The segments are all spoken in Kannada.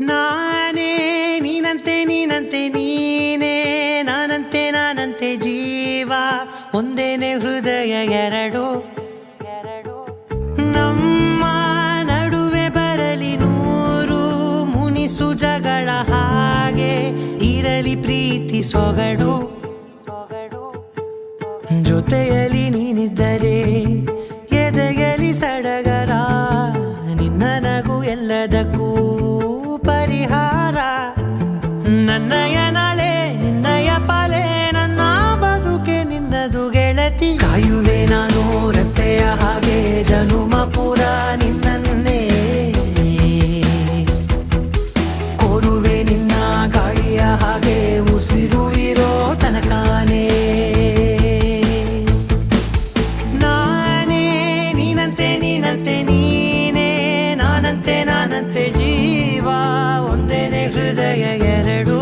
ನಾನೇ ನೀನಂತೆ ನೀನಂತೆ ನೀನೇ ನಾನಂತೆ ಜೀವ ಒಂದೇನೆ ಹೃದಯ ಎರಡು ನಮ್ಮ ನಡುವೆ ಬರಲಿ ನೂರು ಮುನಿಸು ಜಗಳ ಹಾಗೆ ಇರಲಿ ಪ್ರೀತಿ ಸೊಗಡು ಜೊತೆಯಲ್ಲಿ ನೀನಿದ್ದರೆ ಎದೆಯಲಿ ಸಡಗರ ನಿನ್ನ ನಗು ಎಲ್ಲದಕ್ಕೂ ಪರಿಹಾರ ನನ್ನಯ ನಾಳೆ ನಿನ್ನಯ ಪಾಲೆ ನನ್ನ ಬದುಕೆ ನಿನ್ನದು ಗೆಳತಿ ಕಾಯುವೆ ನಾನು ರೆಪ್ಪೆಯ ಹಾಗೆ ಜನುಮ ಪುರ ನಿನ್ನನ್ನೇ ಕೋರುವೆ ನಿನ್ನ ಗಾಳಿಯ ಹಾಗೆ ಉಸಿರು ಇರೋ ತನಕಾನೇ ನೀನಂತೆ ನೀನೇ ನಾನಂತೆ ಜೀವ ಒಂದೇನೆ ಹೃದಯ ಎರಡು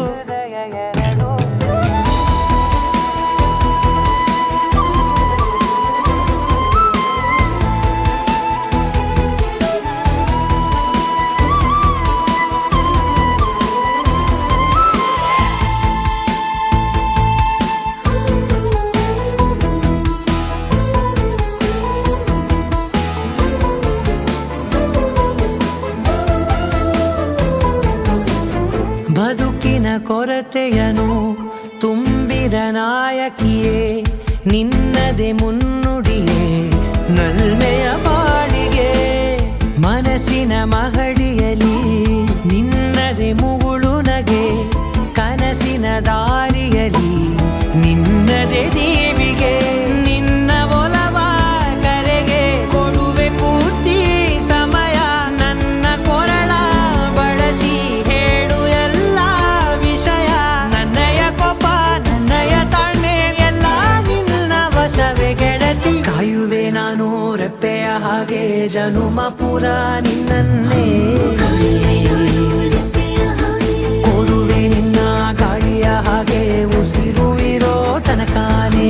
ಬದುಕಿನ ಕೊರತೆಯನು ತುಂಬಿದ ನಾಯಕಿಯೇ ನಿನ್ನದೆ ಮುನ್ನುಡಿಯೇ ನಲ್ಮೆಯ ಬಾಳಿಗೆ ಮನಸ್ಸಿನ ಮಹಡಿಯಲಿ ನಿನ್ನದೆ ಮುಗುಳು ನಗೆ ಕನಸಿನ ದಾರಿಯಲಿ ನಿನ್ನದೆ ದೇವಿಗೆ ನಿನ್ನ ಒಲವ ಕರೆಗೆ ಕೊಡುವೆ ಪೂರ್ತಿ ಸಮಯ ನನ್ನ ಕೊರಳ ಬಳಸಿ ಹೇಳು ಎಲ್ಲ ವಿಷಯ ನನ್ನಯ ಕೋಪ ನನ್ನಯ ತಾಳ್ಮೆ ಎಲ್ಲ ನಿನ್ನ ವಶವೇ ಗೆಳತಿ ಕಾಯುವೆ ನಾನು ರೆಪ್ಪೆಯ ಹಾಗೆ ಜನುಮ ಪುರ ನಿನ್ನನ್ನೇ ಕೋರುವೆ ನಿನ್ನ ಗಾಳಿಯ ಹಾಗೆ ಉಸಿರು ಇರೋ ತನಕಾನೇ